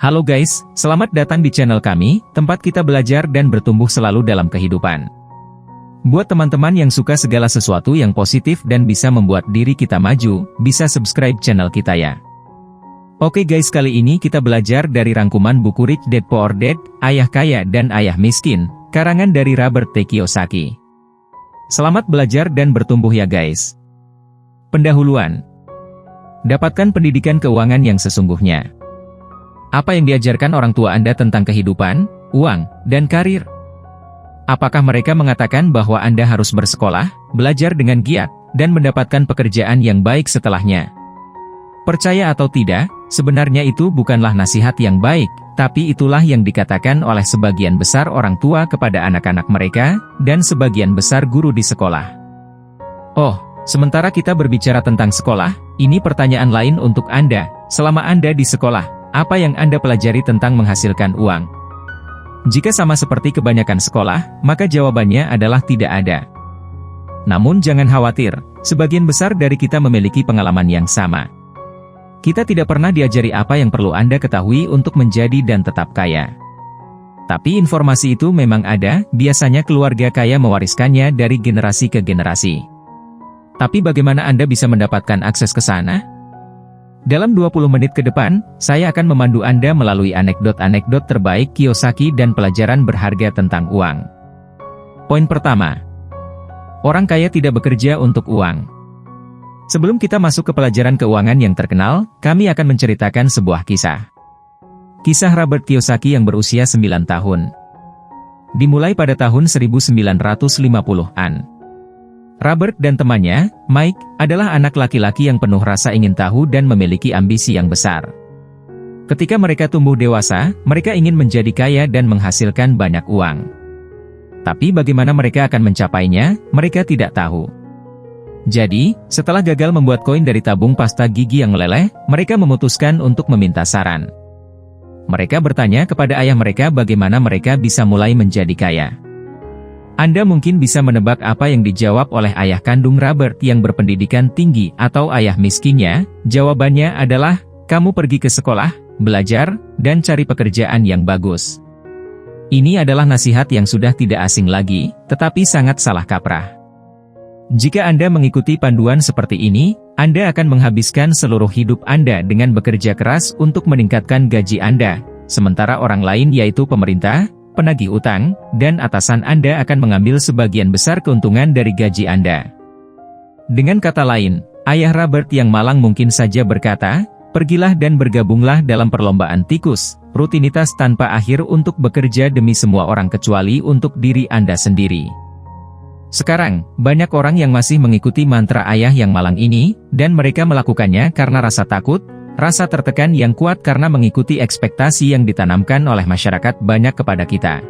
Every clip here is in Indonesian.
Halo guys, selamat datang di channel kami, tempat kita belajar dan bertumbuh selalu dalam kehidupan. Buat teman-teman yang suka segala sesuatu yang positif dan bisa membuat diri kita maju, bisa subscribe channel kita ya. Oke guys, kali ini kita belajar dari rangkuman buku Rich Dad Poor Dad, Ayah Kaya dan Ayah Miskin, karangan dari Robert T. Kiyosaki. Selamat belajar dan bertumbuh ya guys. Pendahuluan. Dapatkan pendidikan keuangan yang sesungguhnya. Apa yang diajarkan orang tua Anda tentang kehidupan, uang, dan karir? Apakah mereka mengatakan bahwa Anda harus bersekolah, belajar dengan giat, dan mendapatkan pekerjaan yang baik setelahnya? Percaya atau tidak, sebenarnya itu bukanlah nasihat yang baik, tapi itulah yang dikatakan oleh sebagian besar orang tua kepada anak-anak mereka, dan sebagian besar guru di sekolah. Oh, sementara kita berbicara tentang sekolah, ini pertanyaan lain untuk Anda. Selama Anda di sekolah, apa yang Anda pelajari tentang menghasilkan uang? Jika sama seperti kebanyakan sekolah, maka jawabannya adalah tidak ada. Namun jangan khawatir, sebagian besar dari kita memiliki pengalaman yang sama. Kita tidak pernah diajari apa yang perlu Anda ketahui untuk menjadi dan tetap kaya. Tapi informasi itu memang ada, biasanya keluarga kaya mewariskannya dari generasi ke generasi. Tapi bagaimana Anda bisa mendapatkan akses ke sana? Dalam 20 menit ke depan, saya akan memandu Anda melalui anekdot-anekdot terbaik Kiyosaki dan pelajaran berharga tentang uang. Poin pertama. Orang kaya tidak bekerja untuk uang. Sebelum kita masuk ke pelajaran keuangan yang terkenal, kami akan menceritakan sebuah kisah. Kisah Robert Kiyosaki yang berusia 9 tahun. Dimulai pada tahun 1950-an. Robert dan temannya, Mike, adalah anak laki-laki yang penuh rasa ingin tahu dan memiliki ambisi yang besar. Ketika mereka tumbuh dewasa, mereka ingin menjadi kaya dan menghasilkan banyak uang. Tapi bagaimana mereka akan mencapainya, mereka tidak tahu. Jadi, setelah gagal membuat koin dari tabung pasta gigi yang meleleh, mereka memutuskan untuk meminta saran. Mereka bertanya kepada ayah mereka bagaimana mereka bisa mulai menjadi kaya. Anda mungkin bisa menebak apa yang dijawab oleh ayah kandung Robert yang berpendidikan tinggi atau ayah miskinnya. Jawabannya adalah, kamu pergi ke sekolah, belajar, dan cari pekerjaan yang bagus. Ini adalah nasihat yang sudah tidak asing lagi, tetapi sangat salah kaprah. Jika Anda mengikuti panduan seperti ini, Anda akan menghabiskan seluruh hidup Anda dengan bekerja keras untuk meningkatkan gaji Anda, sementara orang lain yaitu pemerintah, penagih utang, dan atasan Anda akan mengambil sebagian besar keuntungan dari gaji Anda. Dengan kata lain, ayah Robert yang malang mungkin saja berkata, pergilah dan bergabunglah dalam perlombaan tikus, rutinitas tanpa akhir untuk bekerja demi semua orang kecuali untuk diri Anda sendiri. Sekarang, banyak orang yang masih mengikuti mantra ayah yang malang ini, dan mereka melakukannya karena rasa takut, rasa tertekan yang kuat karena mengikuti ekspektasi yang ditanamkan oleh masyarakat banyak kepada kita.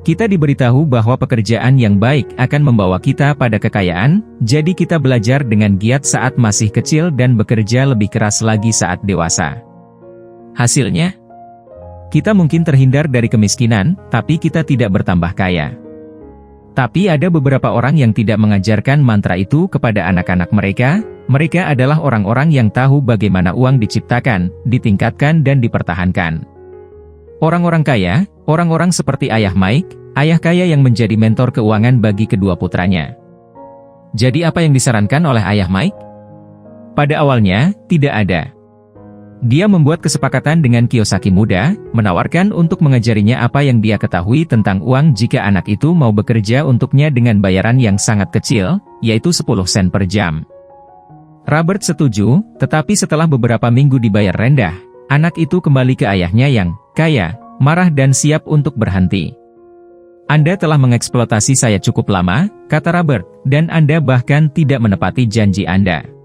Kita diberitahu bahwa pekerjaan yang baik akan membawa kita pada kekayaan, jadi kita belajar dengan giat saat masih kecil dan bekerja lebih keras lagi saat dewasa. Hasilnya, kita mungkin terhindar dari kemiskinan, tapi kita tidak bertambah kaya. Tapi ada beberapa orang yang tidak mengajarkan mantra itu kepada anak-anak mereka. Mereka adalah orang-orang yang tahu bagaimana uang diciptakan, ditingkatkan dan dipertahankan. Orang-orang kaya, orang-orang seperti ayah Mike, ayah kaya yang menjadi mentor keuangan bagi kedua putranya. Jadi apa yang disarankan oleh ayah Mike? Pada awalnya, tidak ada. Dia membuat kesepakatan dengan Kiyosaki muda, menawarkan untuk mengajarinya apa yang dia ketahui tentang uang jika anak itu mau bekerja untuknya dengan bayaran yang sangat kecil, yaitu 10 sen per jam. Robert setuju, tetapi setelah beberapa minggu dibayar rendah, anak itu kembali ke ayahnya yang kaya, marah dan siap untuk berhenti. Anda telah mengeksploitasi saya cukup lama, kata Robert, dan Anda bahkan tidak menepati janji Anda.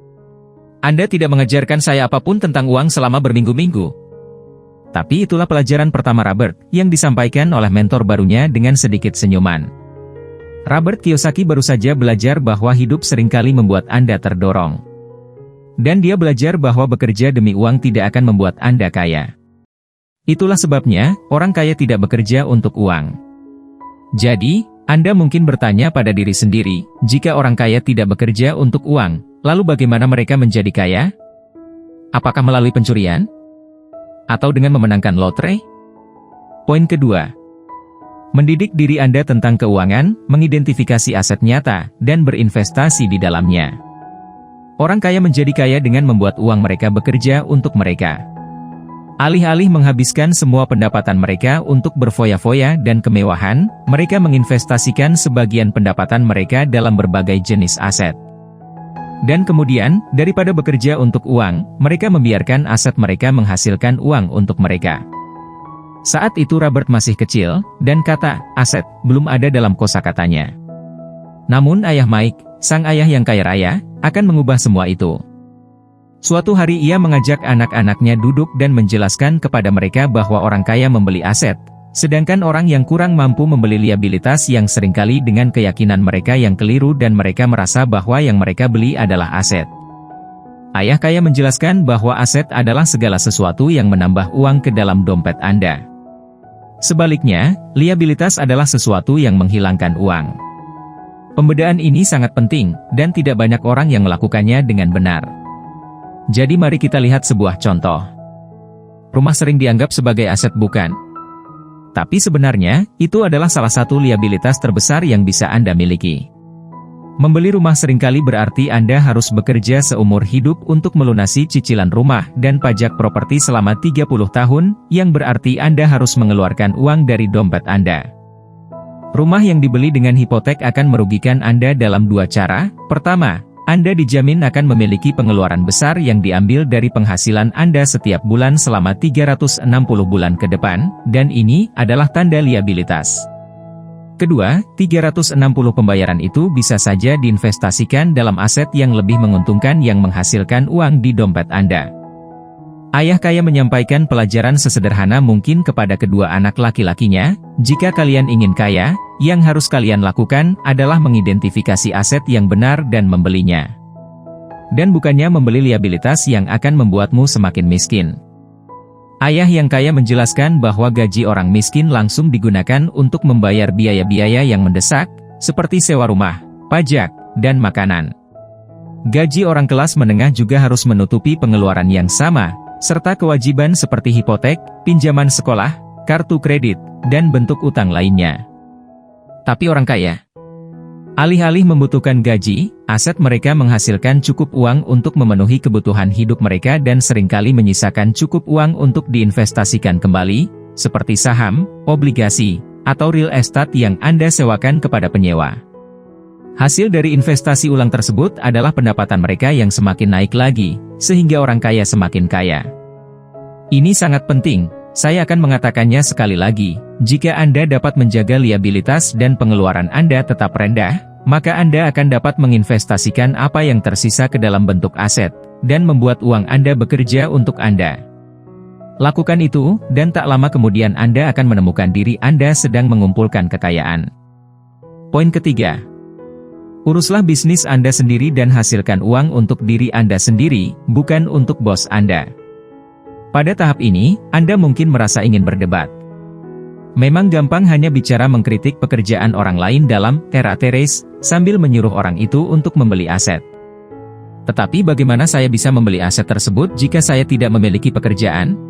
Anda tidak mengajarkan saya apapun tentang uang selama berminggu-minggu. Tapi itulah pelajaran pertama Robert, yang disampaikan oleh mentor barunya dengan sedikit senyuman. Robert Kiyosaki baru saja belajar bahwa hidup seringkali membuat Anda terdorong. Dan dia belajar bahwa bekerja demi uang tidak akan membuat Anda kaya. Itulah sebabnya, orang kaya tidak bekerja untuk uang. Jadi, Anda mungkin bertanya pada diri sendiri, jika orang kaya tidak bekerja untuk uang, lalu bagaimana mereka menjadi kaya? Apakah melalui pencurian? Atau dengan memenangkan lotre? Poin kedua. Mendidik diri Anda tentang keuangan, mengidentifikasi aset nyata, dan berinvestasi di dalamnya. Orang kaya menjadi kaya dengan membuat uang mereka bekerja untuk mereka. Alih-alih menghabiskan semua pendapatan mereka untuk berfoya-foya dan kemewahan, mereka menginvestasikan sebagian pendapatan mereka dalam berbagai jenis aset. Dan kemudian, daripada bekerja untuk uang, mereka membiarkan aset mereka menghasilkan uang untuk mereka. Saat itu Robert masih kecil, dan kata aset belum ada dalam kosakatanya. Namun ayah Mike, sang ayah yang kaya raya, akan mengubah semua itu. Suatu hari ia mengajak anak-anaknya duduk dan menjelaskan kepada mereka bahwa orang kaya membeli aset, sedangkan orang yang kurang mampu membeli liabilitas yang seringkali dengan keyakinan mereka yang keliru dan mereka merasa bahwa yang mereka beli adalah aset. Ayah kaya menjelaskan bahwa aset adalah segala sesuatu yang menambah uang ke dalam dompet Anda. Sebaliknya, liabilitas adalah sesuatu yang menghilangkan uang. Pembedaan ini sangat penting, dan tidak banyak orang yang melakukannya dengan benar. Jadi mari kita lihat sebuah contoh. Rumah sering dianggap sebagai aset bukan? Tapi sebenarnya, itu adalah salah satu liabilitas terbesar yang bisa Anda miliki. Membeli rumah seringkali berarti Anda harus bekerja seumur hidup untuk melunasi cicilan rumah dan pajak properti selama 30 tahun, yang berarti Anda harus mengeluarkan uang dari dompet Anda. Rumah yang dibeli dengan hipotek akan merugikan Anda dalam dua cara. Pertama, Anda dijamin akan memiliki pengeluaran besar yang diambil dari penghasilan Anda setiap bulan selama 360 bulan ke depan, dan ini adalah tanda liabilitas. Kedua, 360 pembayaran itu bisa saja diinvestasikan dalam aset yang lebih menguntungkan yang menghasilkan uang di dompet Anda. Ayah kaya menyampaikan pelajaran sesederhana mungkin kepada kedua anak laki-lakinya, jika kalian ingin kaya, yang harus kalian lakukan adalah mengidentifikasi aset yang benar dan membelinya. Dan bukannya membeli liabilitas yang akan membuatmu semakin miskin. Ayah yang kaya menjelaskan bahwa gaji orang miskin langsung digunakan untuk membayar biaya-biaya yang mendesak, seperti sewa rumah, pajak, dan makanan. Gaji orang kelas menengah juga harus menutupi pengeluaran yang sama, serta kewajiban seperti hipotek, pinjaman sekolah, kartu kredit, dan bentuk utang lainnya. Tapi orang kaya, alih-alih membutuhkan gaji, aset mereka menghasilkan cukup uang untuk memenuhi kebutuhan hidup mereka dan seringkali menyisakan cukup uang untuk diinvestasikan kembali, seperti saham, obligasi, atau real estate yang Anda sewakan kepada penyewa. Hasil dari investasi ulang tersebut adalah pendapatan mereka yang semakin naik lagi, sehingga orang kaya semakin kaya. Ini sangat penting, saya akan mengatakannya sekali lagi, jika Anda dapat menjaga liabilitas dan pengeluaran Anda tetap rendah, maka Anda akan dapat menginvestasikan apa yang tersisa ke dalam bentuk aset, dan membuat uang Anda bekerja untuk Anda. Lakukan itu, dan tak lama kemudian Anda akan menemukan diri Anda sedang mengumpulkan kekayaan. Poin ketiga. Uruslah bisnis Anda sendiri dan hasilkan uang untuk diri Anda sendiri, bukan untuk bos Anda. Pada tahap ini, Anda mungkin merasa ingin berdebat. Memang gampang hanya bicara mengkritik pekerjaan orang lain dalam era teres, sambil menyuruh orang itu untuk membeli aset. Tetapi bagaimana saya bisa membeli aset tersebut jika saya tidak memiliki pekerjaan?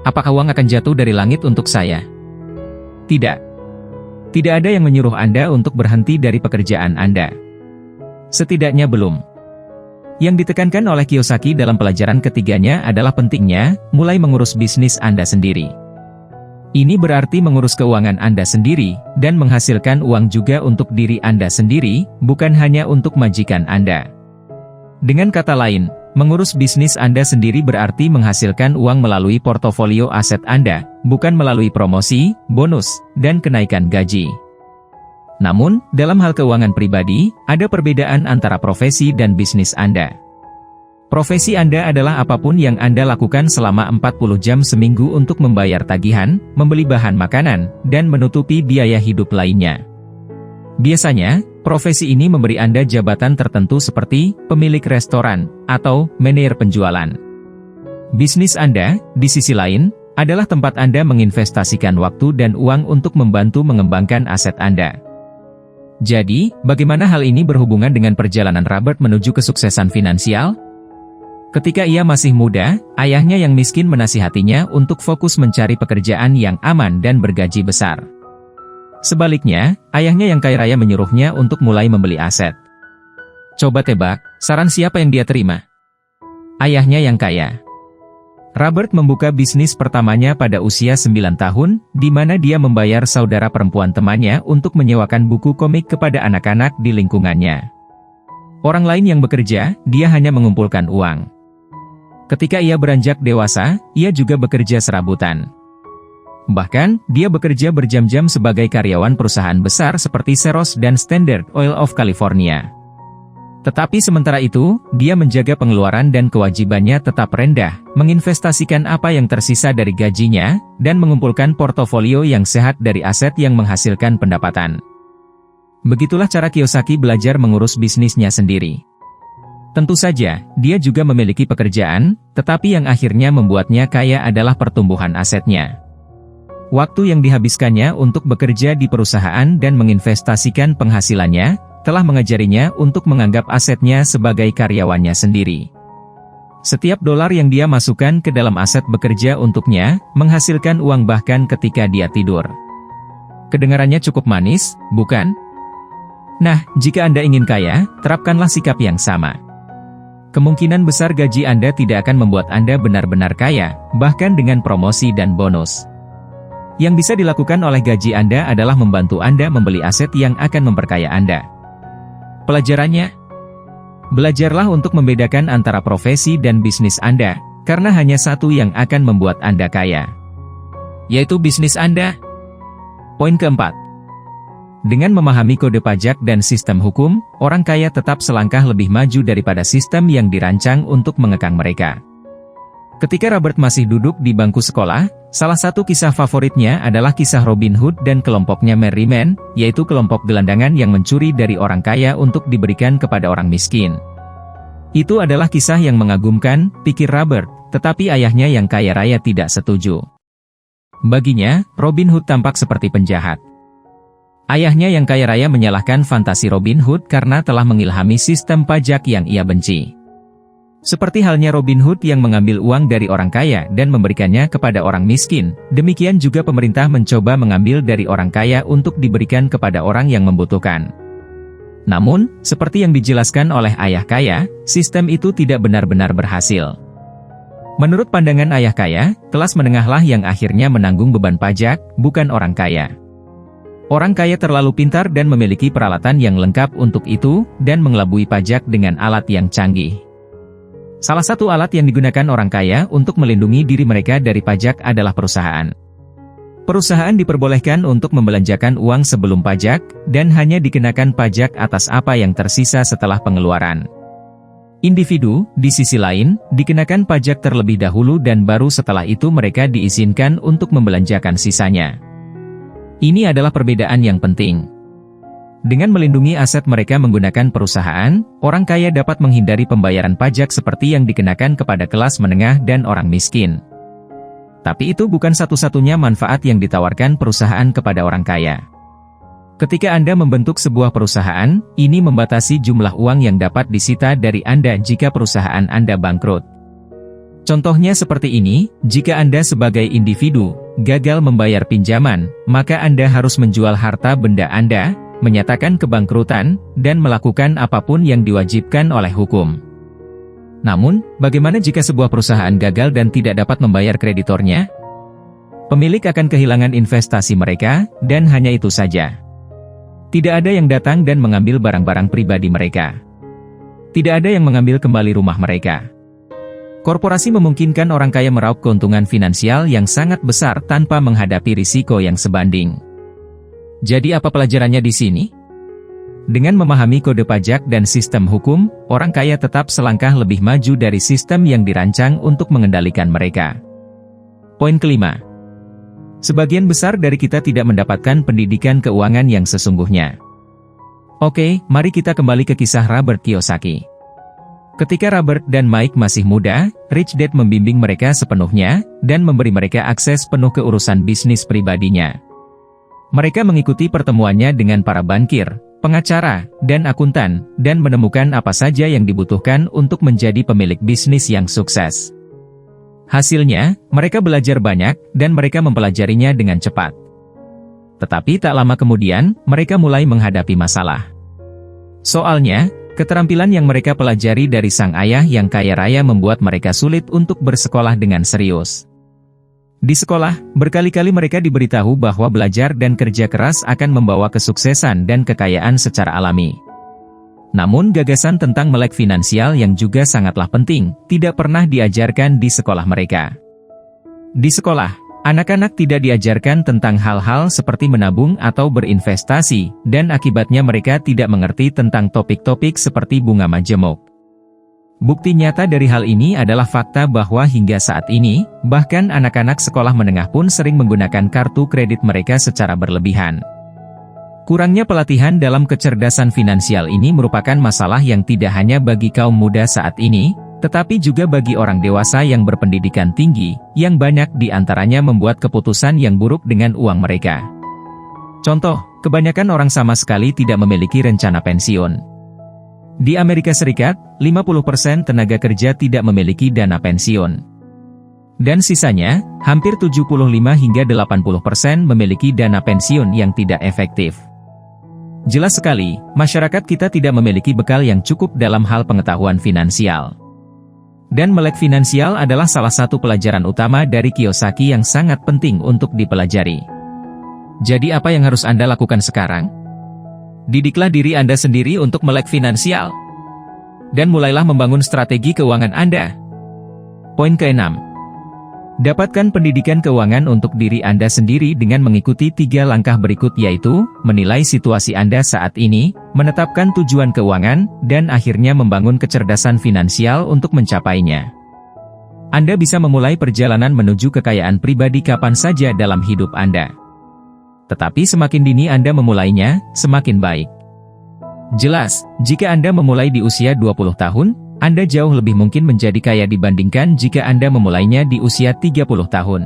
Apakah uang akan jatuh dari langit untuk saya? Tidak. Tidak ada yang menyuruh Anda untuk berhenti dari pekerjaan Anda. Setidaknya belum. Yang ditekankan oleh Kiyosaki dalam pelajaran ketiganya adalah pentingnya mulai mengurus bisnis Anda sendiri. Ini berarti mengurus keuangan Anda sendiri, dan menghasilkan uang juga untuk diri Anda sendiri, bukan hanya untuk majikan Anda. Dengan kata lain, mengurus bisnis Anda sendiri berarti menghasilkan uang melalui portofolio aset Anda, bukan melalui promosi, bonus, dan kenaikan gaji. Namun, dalam hal keuangan pribadi, ada perbedaan antara profesi dan bisnis Anda. Profesi Anda adalah apapun yang Anda lakukan selama 40 jam seminggu untuk membayar tagihan, membeli bahan makanan, dan menutupi biaya hidup lainnya. Biasanya, profesi ini memberi Anda jabatan tertentu seperti pemilik restoran atau manajer penjualan. Bisnis Anda, di sisi lain, adalah tempat Anda menginvestasikan waktu dan uang untuk membantu mengembangkan aset Anda. Jadi, bagaimana hal ini berhubungan dengan perjalanan Robert menuju kesuksesan finansial? Ketika ia masih muda, ayahnya yang miskin menasihatinya untuk fokus mencari pekerjaan yang aman dan bergaji besar. Sebaliknya, ayahnya yang kaya raya menyuruhnya untuk mulai membeli aset. Coba tebak, saran siapa yang dia terima? Ayahnya yang kaya. Robert membuka bisnis pertamanya pada usia 9 tahun, di mana dia membayar saudara perempuan temannya untuk menyewakan buku komik kepada anak-anak di lingkungannya. Orang lain yang bekerja, dia hanya mengumpulkan uang. Ketika ia beranjak dewasa, ia juga bekerja serabutan. Bahkan, dia bekerja berjam-jam sebagai karyawan perusahaan besar seperti Xerox dan Standard Oil of California. Tetapi sementara itu, dia menjaga pengeluaran dan kewajibannya tetap rendah, menginvestasikan apa yang tersisa dari gajinya, dan mengumpulkan portofolio yang sehat dari aset yang menghasilkan pendapatan. Begitulah cara Kiyosaki belajar mengurus bisnisnya sendiri. Tentu saja, dia juga memiliki pekerjaan, tetapi yang akhirnya membuatnya kaya adalah pertumbuhan asetnya. Waktu yang dihabiskannya untuk bekerja di perusahaan dan menginvestasikan penghasilannya, telah mengajarinya untuk menganggap asetnya sebagai karyawannya sendiri. Setiap dolar yang dia masukkan ke dalam aset bekerja untuknya, menghasilkan uang bahkan ketika dia tidur. Kedengarannya cukup manis, bukan? Nah, jika Anda ingin kaya, terapkanlah sikap yang sama. Kemungkinan besar gaji Anda tidak akan membuat Anda benar-benar kaya, bahkan dengan promosi dan bonus. Yang bisa dilakukan oleh gaji Anda adalah membantu Anda membeli aset yang akan memperkaya Anda. Pelajarannya, belajarlah untuk membedakan antara profesi dan bisnis Anda, karena hanya satu yang akan membuat Anda kaya, yaitu bisnis Anda. Poin keempat. Dengan memahami kode pajak dan sistem hukum, orang kaya tetap selangkah lebih maju daripada sistem yang dirancang untuk mengekang mereka. Ketika Robert masih duduk di bangku sekolah, salah satu kisah favoritnya adalah kisah Robin Hood dan kelompoknya Merry-Men, yaitu kelompok gelandangan yang mencuri dari orang kaya untuk diberikan kepada orang miskin. Itu adalah kisah yang mengagumkan, pikir Robert, tetapi ayahnya yang kaya raya tidak setuju. Baginya, Robin Hood tampak seperti penjahat. Ayahnya yang kaya raya menyalahkan fantasi Robin Hood karena telah mengilhami sistem pajak yang ia benci. Seperti halnya Robin Hood yang mengambil uang dari orang kaya dan memberikannya kepada orang miskin, demikian juga pemerintah mencoba mengambil dari orang kaya untuk diberikan kepada orang yang membutuhkan. Namun, seperti yang dijelaskan oleh ayah kaya, sistem itu tidak benar-benar berhasil. Menurut pandangan ayah kaya, kelas menengahlah yang akhirnya menanggung beban pajak, bukan orang kaya. Orang kaya terlalu pintar dan memiliki peralatan yang lengkap untuk itu, dan mengelabui pajak dengan alat yang canggih. Salah satu alat yang digunakan orang kaya untuk melindungi diri mereka dari pajak adalah perusahaan. Perusahaan diperbolehkan untuk membelanjakan uang sebelum pajak, dan hanya dikenakan pajak atas apa yang tersisa setelah pengeluaran. Individu, di sisi lain, dikenakan pajak terlebih dahulu dan baru setelah itu mereka diizinkan untuk membelanjakan sisanya. Ini adalah perbedaan yang penting. Dengan melindungi aset mereka menggunakan perusahaan, orang kaya dapat menghindari pembayaran pajak seperti yang dikenakan kepada kelas menengah dan orang miskin. Tapi itu bukan satu-satunya manfaat yang ditawarkan perusahaan kepada orang kaya. Ketika Anda membentuk sebuah perusahaan, ini membatasi jumlah uang yang dapat disita dari Anda jika perusahaan Anda bangkrut. Contohnya seperti ini, jika Anda sebagai individu gagal membayar pinjaman, maka Anda harus menjual harta benda Anda, menyatakan kebangkrutan, dan melakukan apapun yang diwajibkan oleh hukum. Namun, bagaimana jika sebuah perusahaan gagal dan tidak dapat membayar kreditornya? Pemilik akan kehilangan investasi mereka, dan hanya itu saja. Tidak ada yang datang dan mengambil barang-barang pribadi mereka. Tidak ada yang mengambil kembali rumah mereka. Korporasi memungkinkan orang kaya meraup keuntungan finansial yang sangat besar tanpa menghadapi risiko yang sebanding. Jadi apa pelajarannya di sini? Dengan memahami kode pajak dan sistem hukum, orang kaya tetap selangkah lebih maju dari sistem yang dirancang untuk mengendalikan mereka. Poin kelima. Sebagian besar dari kita tidak mendapatkan pendidikan keuangan yang sesungguhnya. Oke, mari kita kembali ke kisah Robert Kiyosaki. Ketika Robert dan Mike masih muda, Rich Dad membimbing mereka sepenuhnya, dan memberi mereka akses penuh ke urusan bisnis pribadinya. Mereka mengikuti pertemuannya dengan para bankir, pengacara, dan akuntan, dan menemukan apa saja yang dibutuhkan untuk menjadi pemilik bisnis yang sukses. Hasilnya, mereka belajar banyak, dan mereka mempelajarinya dengan cepat. Tetapi tak lama kemudian, mereka mulai menghadapi masalah. Soalnya, keterampilan yang mereka pelajari dari sang ayah yang kaya raya membuat mereka sulit untuk bersekolah dengan serius. Di sekolah, berkali-kali mereka diberitahu bahwa belajar dan kerja keras akan membawa kesuksesan dan kekayaan secara alami. Namun gagasan tentang melek finansial yang juga sangatlah penting, tidak pernah diajarkan di sekolah mereka. Di sekolah, anak-anak tidak diajarkan tentang hal-hal seperti menabung atau berinvestasi, dan akibatnya mereka tidak mengerti tentang topik-topik seperti bunga majemuk. Bukti nyata dari hal ini adalah fakta bahwa hingga saat ini, bahkan anak-anak sekolah menengah pun sering menggunakan kartu kredit mereka secara berlebihan. Kurangnya pelatihan dalam kecerdasan finansial ini merupakan masalah yang tidak hanya bagi kaum muda saat ini, tetapi juga bagi orang dewasa yang berpendidikan tinggi, yang banyak di antaranya membuat keputusan yang buruk dengan uang mereka. Contoh, kebanyakan orang sama sekali tidak memiliki rencana pensiun. Di Amerika Serikat, 50% tenaga kerja tidak memiliki dana pensiun. Dan sisanya, hampir 75 hingga 80% memiliki dana pensiun yang tidak efektif. Jelas sekali, masyarakat kita tidak memiliki bekal yang cukup dalam hal pengetahuan finansial. Dan melek finansial adalah salah satu pelajaran utama dari Kiyosaki yang sangat penting untuk dipelajari. Jadi apa yang harus Anda lakukan sekarang? Didiklah diri Anda sendiri untuk melek finansial. Dan mulailah membangun strategi keuangan Anda. Poin ke-6. Dapatkan pendidikan keuangan untuk diri Anda sendiri dengan mengikuti 3 langkah berikut, yaitu menilai situasi Anda saat ini, menetapkan tujuan keuangan, dan akhirnya membangun kecerdasan finansial untuk mencapainya. Anda bisa memulai perjalanan menuju kekayaan pribadi kapan saja dalam hidup Anda. Tetapi semakin dini Anda memulainya, semakin baik. Jelas, jika Anda memulai di usia 20 tahun, Anda jauh lebih mungkin menjadi kaya dibandingkan jika Anda memulainya di usia 30 tahun.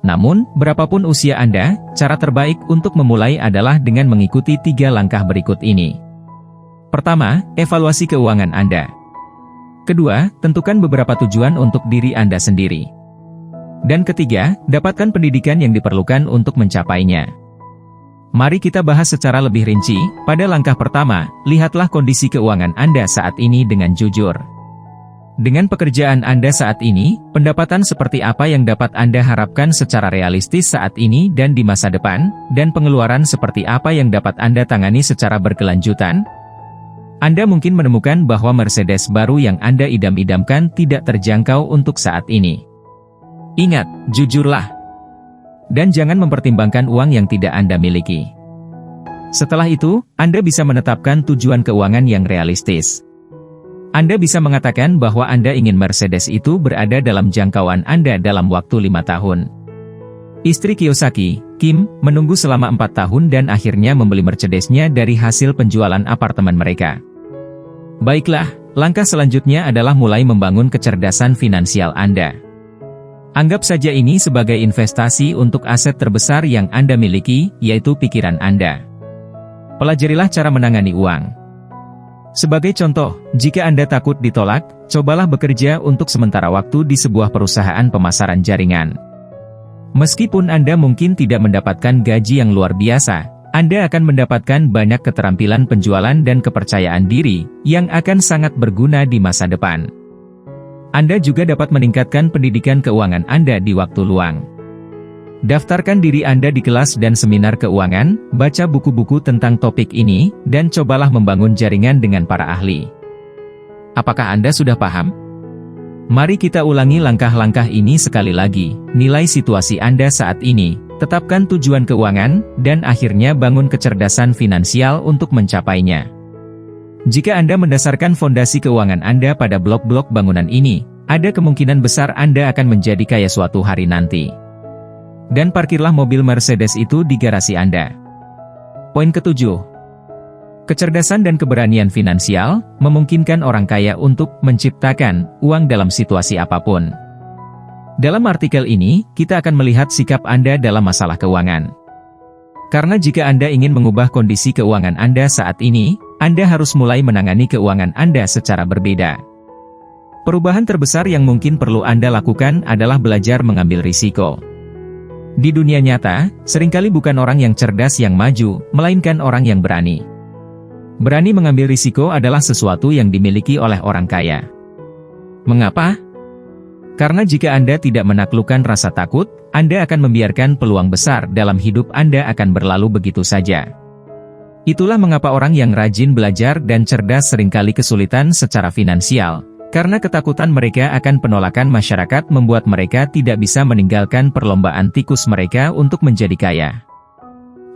Namun, berapapun usia Anda, cara terbaik untuk memulai adalah dengan mengikuti 3 langkah berikut ini. Pertama, evaluasi keuangan Anda. Kedua, tentukan beberapa tujuan untuk diri Anda sendiri. Dan ketiga, dapatkan pendidikan yang diperlukan untuk mencapainya. Mari kita bahas secara lebih rinci. Pada langkah pertama, lihatlah kondisi keuangan Anda saat ini dengan jujur. Dengan pekerjaan Anda saat ini, pendapatan seperti apa yang dapat Anda harapkan secara realistis saat ini dan di masa depan, dan pengeluaran seperti apa yang dapat Anda tangani secara berkelanjutan? Anda mungkin menemukan bahwa Mercedes baru yang Anda idam-idamkan tidak terjangkau untuk saat ini. Ingat, jujurlah. Dan jangan mempertimbangkan uang yang tidak Anda miliki. Setelah itu, Anda bisa menetapkan tujuan keuangan yang realistis. Anda bisa mengatakan bahwa Anda ingin Mercedes itu berada dalam jangkauan Anda dalam waktu 5 tahun. Istri Kiyosaki, Kim, menunggu selama 4 tahun dan akhirnya membeli Mercedes-nya dari hasil penjualan apartemen mereka. Baiklah, langkah selanjutnya adalah mulai membangun kecerdasan finansial Anda. Anggap saja ini sebagai investasi untuk aset terbesar yang Anda miliki, yaitu pikiran Anda. Pelajarilah cara menangani uang. Sebagai contoh, jika Anda takut ditolak, cobalah bekerja untuk sementara waktu di sebuah perusahaan pemasaran jaringan. Meskipun Anda mungkin tidak mendapatkan gaji yang luar biasa, Anda akan mendapatkan banyak keterampilan penjualan dan kepercayaan diri, yang akan sangat berguna di masa depan. Anda juga dapat meningkatkan pendidikan keuangan Anda di waktu luang. Daftarkan diri Anda di kelas dan seminar keuangan, baca buku-buku tentang topik ini, dan cobalah membangun jaringan dengan para ahli. Apakah Anda sudah paham? Mari kita ulangi langkah-langkah ini sekali lagi. Nilai situasi Anda saat ini, tetapkan tujuan keuangan, dan akhirnya bangun kecerdasan finansial untuk mencapainya. Jika Anda mendasarkan fondasi keuangan Anda pada blok-blok bangunan ini, ada kemungkinan besar Anda akan menjadi kaya suatu hari nanti. Dan parkirlah mobil Mercedes itu di garasi Anda. Poin ke-7. Kecerdasan dan keberanian finansial memungkinkan orang kaya untuk menciptakan uang dalam situasi apapun. Dalam artikel ini, kita akan melihat sikap Anda dalam masalah keuangan. Karena jika Anda ingin mengubah kondisi keuangan Anda saat ini, Anda harus mulai menangani keuangan Anda secara berbeda. Perubahan terbesar yang mungkin perlu Anda lakukan adalah belajar mengambil risiko. Di dunia nyata, seringkali bukan orang yang cerdas yang maju, melainkan orang yang berani. Berani mengambil risiko adalah sesuatu yang dimiliki oleh orang kaya. Mengapa? Karena jika Anda tidak menaklukkan rasa takut, Anda akan membiarkan peluang besar dalam hidup Anda akan berlalu begitu saja. Itulah mengapa orang yang rajin belajar dan cerdas seringkali kesulitan secara finansial, karena ketakutan mereka akan penolakan masyarakat membuat mereka tidak bisa meninggalkan perlombaan tikus mereka untuk menjadi kaya.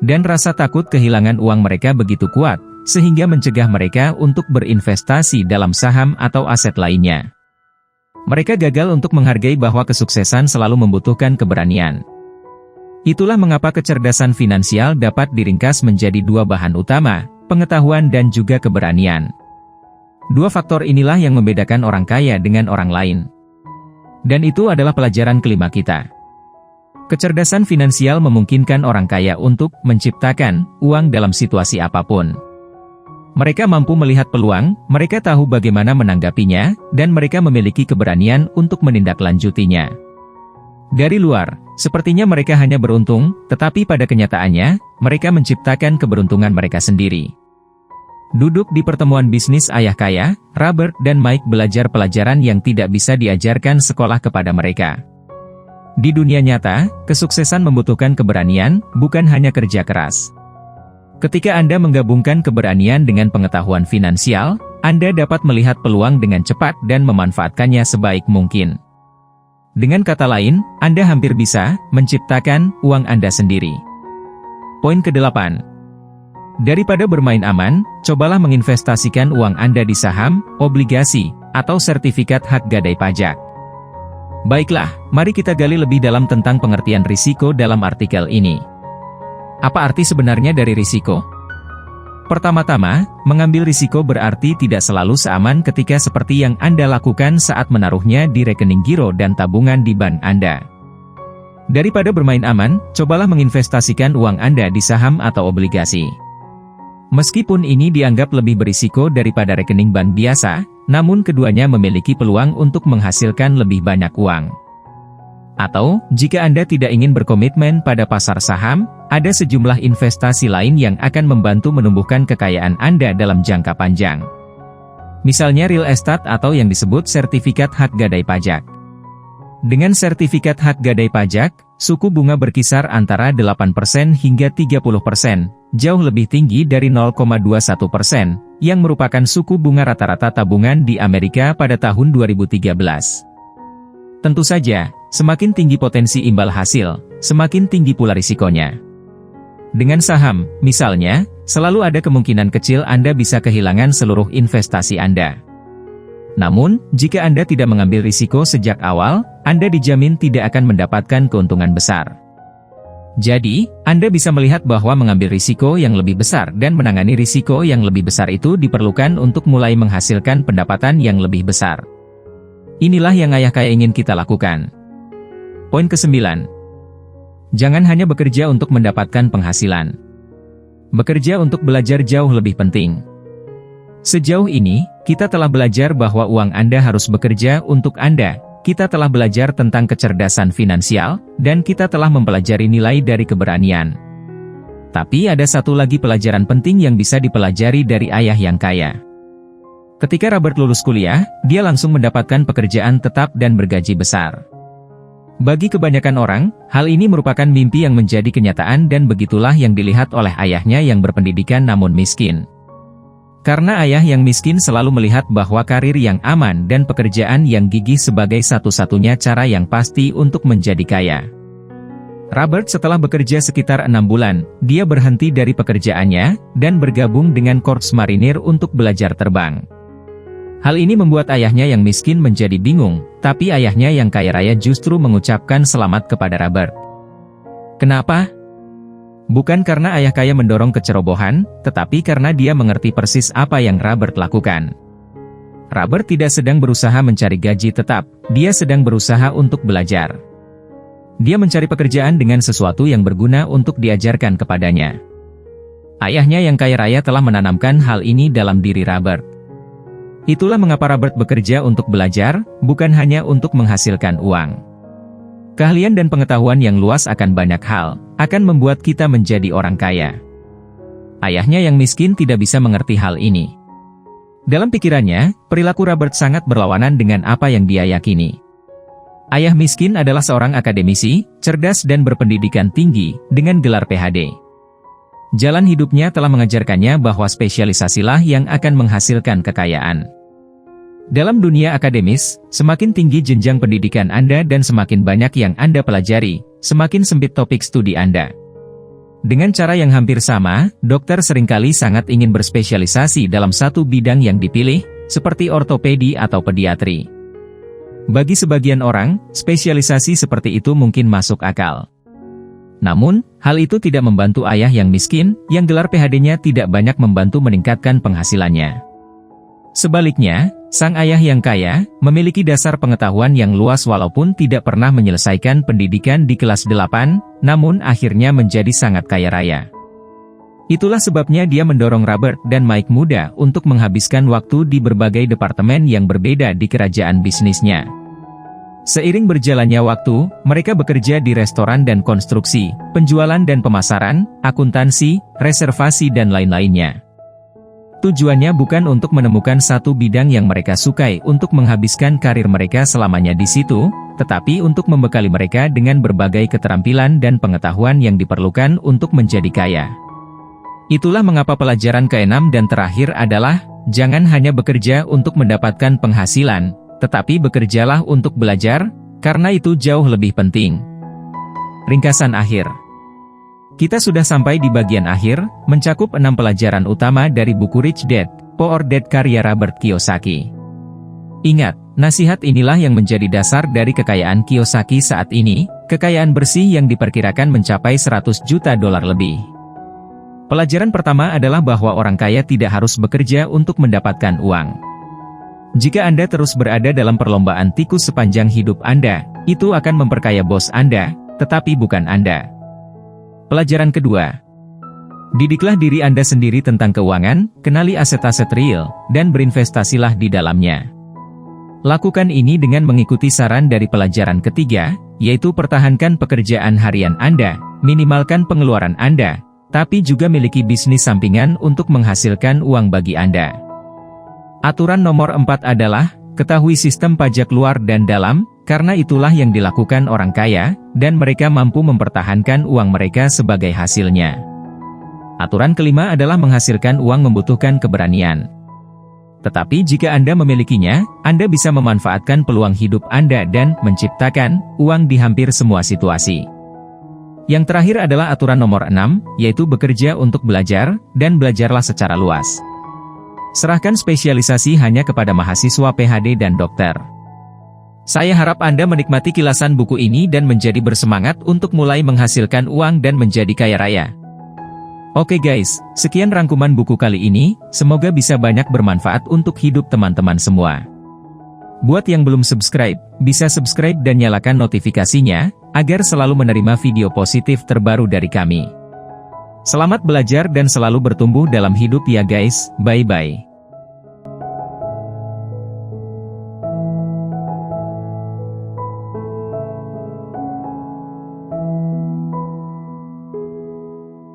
Dan rasa takut kehilangan uang mereka begitu kuat, sehingga mencegah mereka untuk berinvestasi dalam saham atau aset lainnya. Mereka gagal untuk menghargai bahwa kesuksesan selalu membutuhkan keberanian. Itulah mengapa kecerdasan finansial dapat diringkas menjadi dua bahan utama, pengetahuan dan juga keberanian. Dua faktor inilah yang membedakan orang kaya dengan orang lain. Dan itu adalah pelajaran kelima kita. Kecerdasan finansial memungkinkan orang kaya untuk menciptakan uang dalam situasi apapun. Mereka mampu melihat peluang, mereka tahu bagaimana menanggapinya, dan mereka memiliki keberanian untuk menindaklanjutinya. Dari luar, sepertinya mereka hanya beruntung, tetapi pada kenyataannya, mereka menciptakan keberuntungan mereka sendiri. Duduk di pertemuan bisnis ayah kaya, Robert dan Mike belajar pelajaran yang tidak bisa diajarkan sekolah kepada mereka. Di dunia nyata, kesuksesan membutuhkan keberanian, bukan hanya kerja keras. Ketika Anda menggabungkan keberanian dengan pengetahuan finansial, Anda dapat melihat peluang dengan cepat dan memanfaatkannya sebaik mungkin. Dengan kata lain, Anda hampir bisa menciptakan uang Anda sendiri. Poin ke-8. Daripada bermain aman, cobalah menginvestasikan uang Anda di saham, obligasi, atau sertifikat hak gadai pajak. Baiklah, mari kita gali lebih dalam tentang pengertian risiko dalam artikel ini. Apa arti sebenarnya dari risiko? Pertama-tama, mengambil risiko berarti tidak selalu seaman ketika seperti yang Anda lakukan saat menaruhnya di rekening giro dan tabungan di bank Anda. Daripada bermain aman, cobalah menginvestasikan uang Anda di saham atau obligasi. Meskipun ini dianggap lebih berisiko daripada rekening bank biasa, namun keduanya memiliki peluang untuk menghasilkan lebih banyak uang. Atau, jika Anda tidak ingin berkomitmen pada pasar saham, ada sejumlah investasi lain yang akan membantu menumbuhkan kekayaan Anda dalam jangka panjang. Misalnya real estate atau yang disebut sertifikat hak gadai pajak. Dengan sertifikat hak gadai pajak, suku bunga berkisar antara 8% hingga 30%, jauh lebih tinggi dari 0,21%, yang merupakan suku bunga rata-rata tabungan di Amerika pada tahun 2013. Tentu saja, semakin tinggi potensi imbal hasil, semakin tinggi pula risikonya. Dengan saham, misalnya, selalu ada kemungkinan kecil Anda bisa kehilangan seluruh investasi Anda. Namun, jika Anda tidak mengambil risiko sejak awal, Anda dijamin tidak akan mendapatkan keuntungan besar. Jadi, Anda bisa melihat bahwa mengambil risiko yang lebih besar dan menangani risiko yang lebih besar itu diperlukan untuk mulai menghasilkan pendapatan yang lebih besar. Inilah yang ayah kaya ingin kita lakukan. Poin ke-9. Jangan hanya bekerja untuk mendapatkan penghasilan. Bekerja untuk belajar jauh lebih penting. Sejauh ini, kita telah belajar bahwa uang Anda harus bekerja untuk Anda, kita telah belajar tentang kecerdasan finansial, dan kita telah mempelajari nilai dari keberanian. Tapi ada satu lagi pelajaran penting yang bisa dipelajari dari ayah yang kaya. Ketika Robert lulus kuliah, dia langsung mendapatkan pekerjaan tetap dan bergaji besar. Bagi kebanyakan orang, hal ini merupakan mimpi yang menjadi kenyataan dan begitulah yang dilihat oleh ayahnya yang berpendidikan namun miskin. Karena ayah yang miskin selalu melihat bahwa karir yang aman dan pekerjaan yang gigih sebagai satu-satunya cara yang pasti untuk menjadi kaya. Robert setelah bekerja sekitar 6 bulan, dia berhenti dari pekerjaannya, dan bergabung dengan Korps Marinir untuk belajar terbang. Hal ini membuat ayahnya yang miskin menjadi bingung, tapi ayahnya yang kaya raya justru mengucapkan selamat kepada Robert. Kenapa? Bukan karena ayah kaya mendorong kecerobohan, tetapi karena dia mengerti persis apa yang Robert lakukan. Robert tidak sedang berusaha mencari gaji tetap, dia sedang berusaha untuk belajar. Dia mencari pekerjaan dengan sesuatu yang berguna untuk diajarkan kepadanya. Ayahnya yang kaya raya telah menanamkan hal ini dalam diri Robert. Itulah mengapa Robert bekerja untuk belajar, bukan hanya untuk menghasilkan uang. Keahlian dan pengetahuan yang luas akan banyak hal, akan membuat kita menjadi orang kaya. Ayahnya yang miskin tidak bisa mengerti hal ini. Dalam pikirannya, perilaku Robert sangat berlawanan dengan apa yang dia yakini. Ayah miskin adalah seorang akademisi, cerdas dan berpendidikan tinggi, dengan gelar PhD. Jalan hidupnya telah mengajarkannya bahwa spesialisasilah yang akan menghasilkan kekayaan. Dalam dunia akademis, semakin tinggi jenjang pendidikan Anda dan semakin banyak yang Anda pelajari, semakin sempit topik studi Anda. Dengan cara yang hampir sama, dokter seringkali sangat ingin berspesialisasi dalam satu bidang yang dipilih, seperti ortopedi atau pediatri. Bagi sebagian orang, spesialisasi seperti itu mungkin masuk akal. Namun, hal itu tidak membantu ayah yang miskin, yang gelar PhD-nya tidak banyak membantu meningkatkan penghasilannya. Sebaliknya, sang ayah yang kaya, memiliki dasar pengetahuan yang luas walaupun tidak pernah menyelesaikan pendidikan di kelas 8, namun akhirnya menjadi sangat kaya raya. Itulah sebabnya dia mendorong Robert dan Mike muda untuk menghabiskan waktu di berbagai departemen yang berbeda di kerajaan bisnisnya. Seiring berjalannya waktu, mereka bekerja di restoran dan konstruksi, penjualan dan pemasaran, akuntansi, reservasi dan lain-lainnya. Tujuannya bukan untuk menemukan satu bidang yang mereka sukai untuk menghabiskan karir mereka selamanya di situ, tetapi untuk membekali mereka dengan berbagai keterampilan dan pengetahuan yang diperlukan untuk menjadi kaya. Itulah mengapa pelajaran ke-6 dan terakhir adalah, jangan hanya bekerja untuk mendapatkan penghasilan, tetapi bekerjalah untuk belajar, karena itu jauh lebih penting. Ringkasan akhir. Kita sudah sampai di bagian akhir, mencakup 6 pelajaran utama dari buku Rich Dad, Poor Dad karya Robert Kiyosaki. Ingat, nasihat inilah yang menjadi dasar dari kekayaan Kiyosaki saat ini, kekayaan bersih yang diperkirakan mencapai $100 juta lebih. Pelajaran pertama adalah bahwa orang kaya tidak harus bekerja untuk mendapatkan uang. Jika Anda terus berada dalam perlombaan tikus sepanjang hidup Anda, itu akan memperkaya bos Anda, tetapi bukan Anda. Pelajaran kedua. Didiklah diri Anda sendiri tentang keuangan, kenali aset-aset real, dan berinvestasilah di dalamnya. Lakukan ini dengan mengikuti saran dari pelajaran ketiga, yaitu pertahankan pekerjaan harian Anda, minimalkan pengeluaran Anda, tapi juga miliki bisnis sampingan untuk menghasilkan uang bagi Anda. Aturan nomor 4 adalah, ketahui sistem pajak luar dan dalam, karena itulah yang dilakukan orang kaya, dan mereka mampu mempertahankan uang mereka sebagai hasilnya. Aturan kelima adalah menghasilkan uang membutuhkan keberanian. Tetapi jika Anda memilikinya, Anda bisa memanfaatkan peluang hidup Anda dan menciptakan uang di hampir semua situasi. Yang terakhir adalah aturan nomor 6, yaitu bekerja untuk belajar, dan belajarlah secara luas. Serahkan spesialisasi hanya kepada mahasiswa PhD dan dokter. Saya harap Anda menikmati kilasan buku ini dan menjadi bersemangat untuk mulai menghasilkan uang dan menjadi kaya raya. Oke guys, sekian rangkuman buku kali ini, semoga bisa banyak bermanfaat untuk hidup teman-teman semua. Buat yang belum subscribe, bisa subscribe dan nyalakan notifikasinya, agar selalu menerima video positif terbaru dari kami. Selamat belajar dan selalu bertumbuh dalam hidup ya guys, bye-bye.